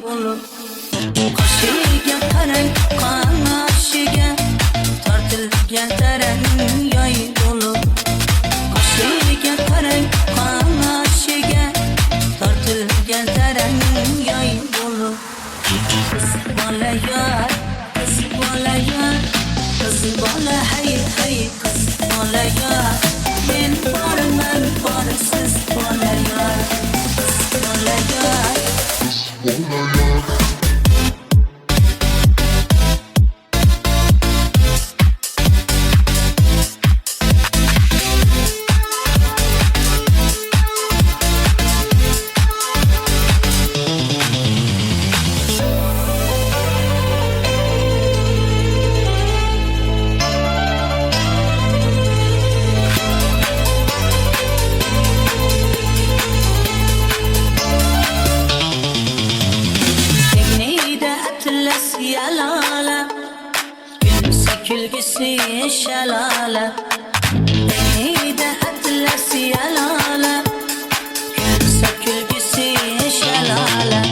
bo'lib qoshiga qarang qanashiga tortilgan tarang yoy bo'lib qoshiga qarang qanashiga tortilgan tarang yoy bo'lib qiz bola yar qiz bola yar qiz bola hay hay qiz bola yar men borman borsiz bola yar qiz bola yar yalala gülse külgüsü şalala Deneyde atlas yalala gülse külgüsü şalala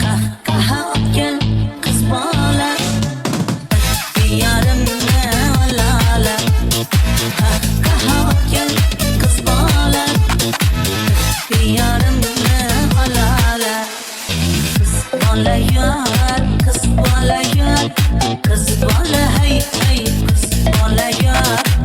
Kahkaha otken kız bola diyarımda alala Kahkaha otken kız bola diyarımda alala Kız bola yar kız bola yar kız bola hay hay kız bola yar